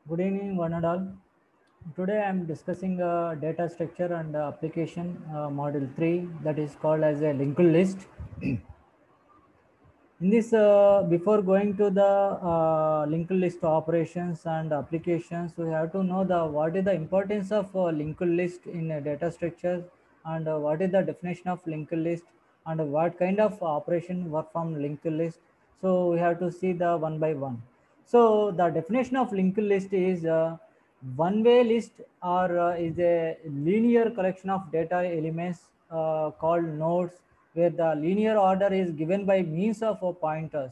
Good evening, one and all. Today I am discussing data structure and application model 3 that is called as a linked list. In this, before going to the linked list operations and applications, we have to know the what is the importance of linked list in a data structure and what is the definition of linked list and what kind of operation work from linked list. So we have to see the one by one. So the definition of linked list is one-way list or is a linear collection of data elements called nodes where the linear order is given by means of pointers.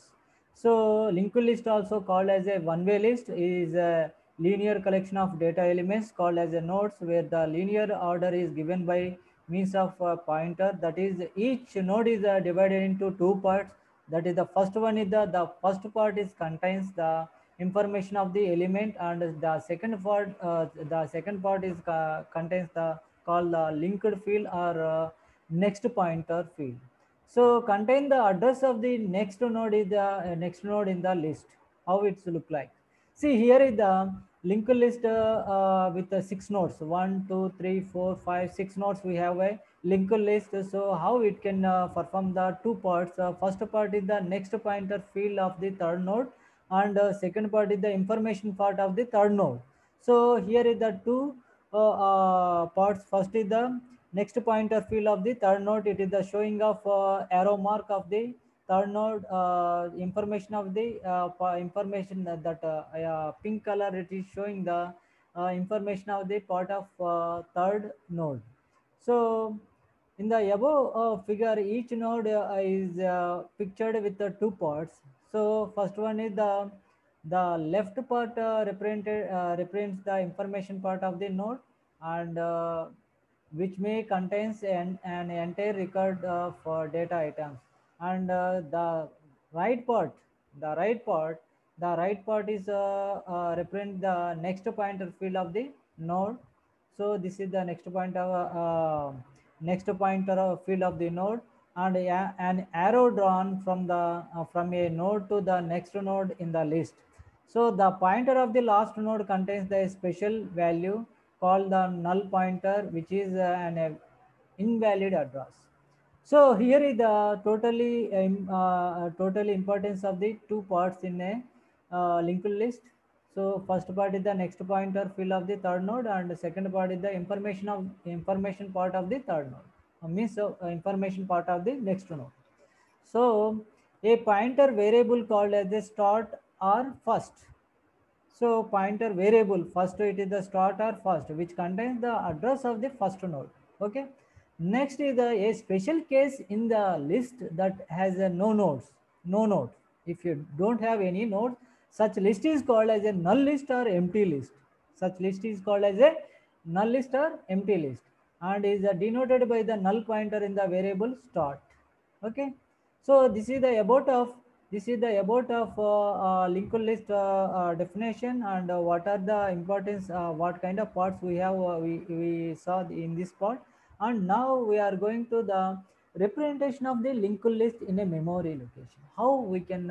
So linked list, also called as a one-way list, is a linear collection of data elements called as a nodes where the linear order is given by means of a pointer. That is, each node is divided into two parts. That is, the first one is the first part is contains the information of the element, and the second part is contains the called the linked field or next pointer field. So contain the address of the next node is the next node in the list. How it's look like? See, here is the linked list with the 6 nodes. 1, 2, 3, 4, 5, 6 nodes. We have a linked list. So how it can perform the two parts? First part is the next pointer field of the third node, and second part is the information part of the third node. So here is the two parts. First is the next pointer field of the third node. It is the showing of arrow mark of the third node, information of the information that pink color, it is showing the information of the part of third node. So in the above figure, each node is pictured with the two parts. So first one is the left part represents the information part of the node, and which may contains an entire record of data items. And the right part, the right part, the right part is represent the next pointer field of the node. So this is the next pointer field of the node, and an arrow drawn from a node to the next node in the list. So the pointer of the last node contains the special value called the null pointer, which is an invalid address. So here is the totally importance of the two parts in a linked list. So first part is the next pointer field of the third node, and the second part is the information part of the third node. Means information part of the next node. So a pointer variable called as a start or first. So pointer variable first, it is the start or first, which contains the address of the first node. Okay. Next is a special case in the list that has a no nodes, no node. If you don't have any node, such list is called as a null list or empty list. Such list is called as a null list or empty list, and is denoted by the null pointer in the variable start. Okay. So this is the about of linked list definition, and what are the importance, what kind of parts we have, we saw in this part. And now we are going to the representation of the linked list in a memory location. How we can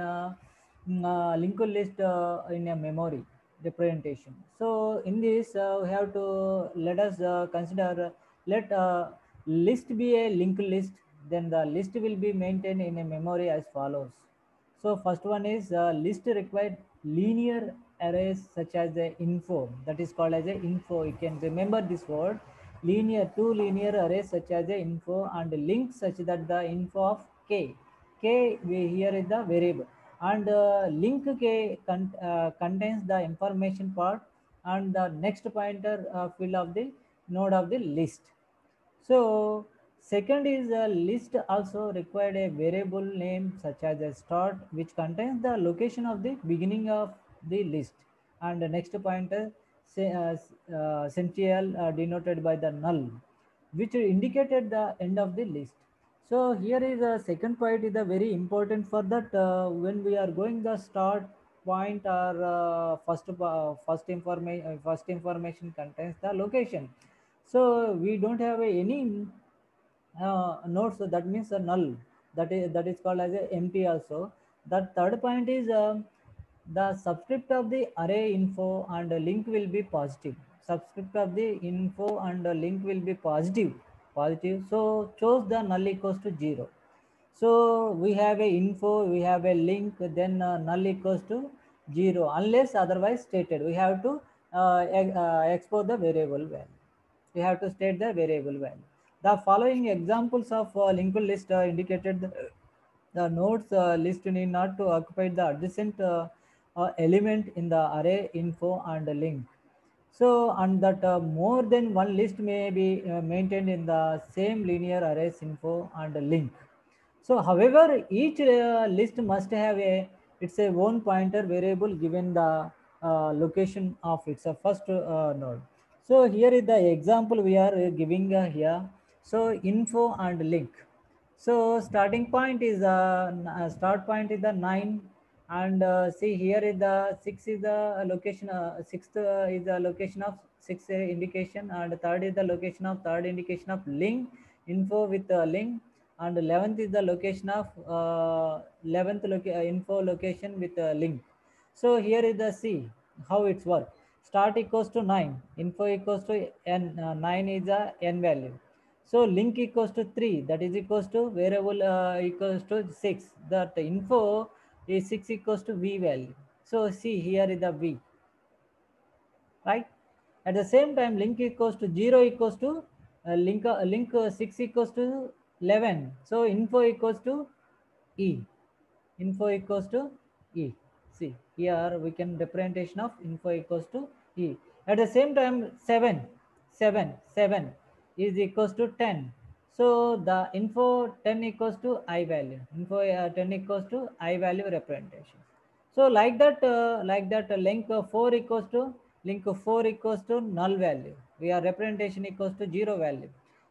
linked list in a memory representation. So in this, we have to let us consider, let list be a linked list, then the list will be maintained in a memory as follows. So first one is list required linear arrays such as the info, that is called as a info. You can remember this word, linear, two linear arrays such as a info, and link such that the info of k here is the variable, and link k contains the information part and the next pointer field of the node of the list. So second is a list also required a variable name such as a start, which contains the location of the beginning of the list, and the next pointer central denoted by the null, which indicated the end of the list. So here is a second point is a very important for that when we are going the start point or first information contains the location. So we don't have any nodes, so that means a null, that is called as a empty also. That third point is the subscript of the array info and link will be positive. Subscript of the info and link will be positive. So choose the null equals to 0. So we have a info, we have a link, then null equals to 0 unless otherwise stated. We have to export the variable value. We have to state the variable value. The following examples of linked list indicated the nodes list need not to occupy the adjacent element in the array info and link. So, and that more than one list may be maintained in the same linear arrays info and link. So, however, each list must have its a own pointer variable given the location of its first node. So, here is the example we are giving here. So, info and link. So, starting point is start point is the 9, and see here is the 6 is the location. Sixth is the location of 6 indication, and third is the location of third indication of link info with link, and 11th is the location of 11th info location with link. So here is the C how it's work. Start equals to 9, info equals to n, 9 is the n value. So link equals to 3, that is equals to variable equals to 6, that info is 6 equals to v value. So see here is the v, right? At the same time, link equals to 0 equals to link 6 equals to 11. So info equals to E. Info equals to E. See, here we can representation of info equals to E. At the same time, 7 is equals to 10. So the info 10 equals to I value. Info 10 equals to I value representation. So like that link 4 equals to null value. We are representation equals to 0 value.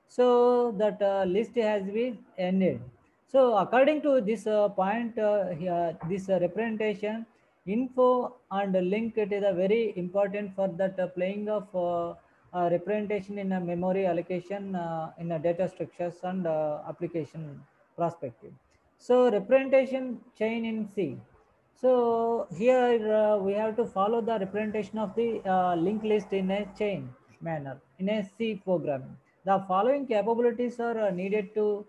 So that list has been ended. So according to this point here, this representation, info and link, it is a very important for that playing of representation in a memory allocation in a data structures and application perspective. So representation chain in C. So here we have to follow the representation of the linked list in a chain manner in a C programming. The following capabilities are needed to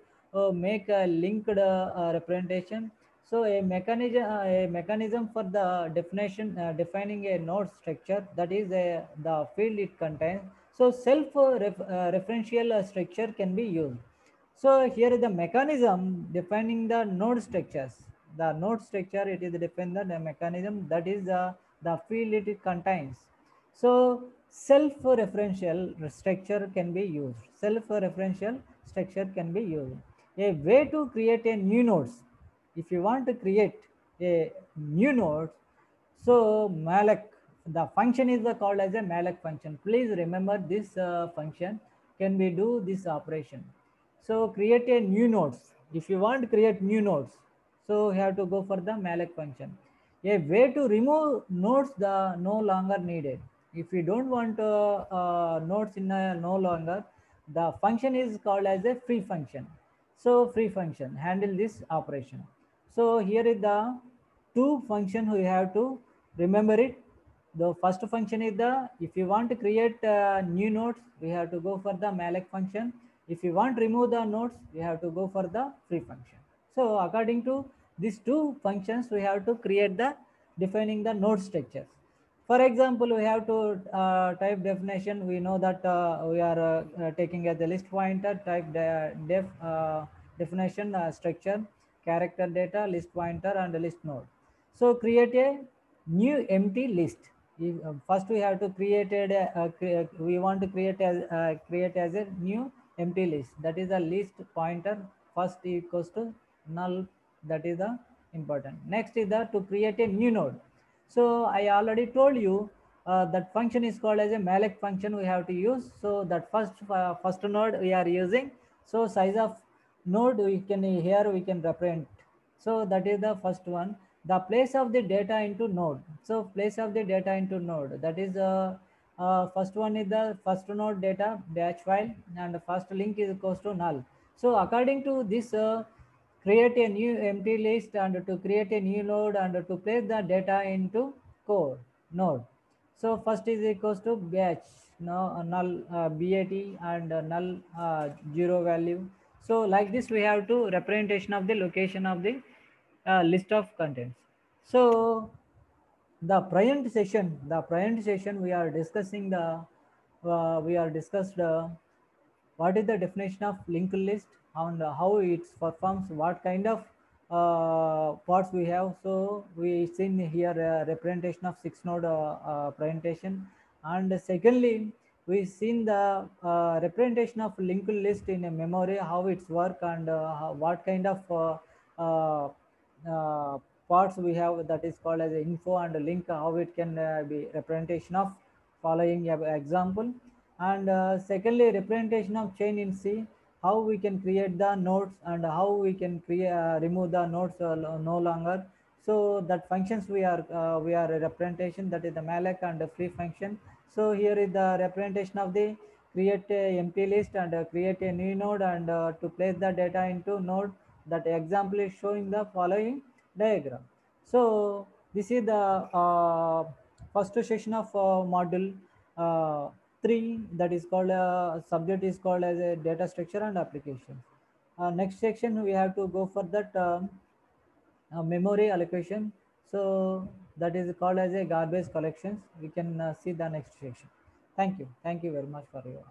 make a linked representation. So a mechanism for the definition defining a node structure, that is the field it contains. So referential structure can be used. So here is the mechanism defining the node structures. The node structure, it is defined the mechanism, that is the field it contains. So self-referential structure can be used. Self-referential structure can be used. A way to create a new nodes. If you want to create a new node, so malloc, the function is called as a malloc function. Please remember this function can be do this operation. So create a new nodes. If you want to create new nodes, so you have to go for the malloc function. A way to remove nodes the no longer needed. If you don't want nodes in no longer, the function is called as a free function. So free function handle this operation. So here is the two function we have to remember it. The first function is the, if you want to create new nodes, we have to go for the malloc function. If you want to remove the nodes, we have to go for the free function. So according to these two functions, we have to create the defining the node structures. For example, we have to type definition. We know that we are taking as a list pointer, type definition structure, character data, list pointer, and list node. So create a new empty list. First we have to we want to create as a new empty list. That is a list pointer. First equals to null. That is the important. Next is the to create a new node. So I already told you that function is called as a malloc function we have to use. So that first node we are using. So size of node we can here we can represent. So that is the first one. The place of the data into node. So place of the data into node. That is first one is the first node data dash file, and the first link is equals to null. So according to this create a new empty list and to create a new node and to place the data into core node. So first is equals to batch, no, null bat and null zero value. So like this we have to representation of the location of the list of contents. So the present session we are discussing we are discussed what is the definition of linked list and how it performs, what kind of parts we have. So we seen here a representation of 6 node presentation, and secondly we seen the representation of linked list in a memory, how it's work, and what kind of uh, uh, parts we have, that is called as a info, and a link how it can be representation of following example. And secondly representation of chain in C, how we can create the nodes and how we can create remove the nodes no longer. So that functions we are a representation, that is the malloc and the free function. So here is the representation of the create a empty list and create a new node and to place the data into node. That example is showing the following diagram. So this is the first session of module uh, 3, that is called subject is called as a data structure and application. Next section we have to go for that memory allocation. So that is called as a garbage collections. We can see the next section. Thank you very much for your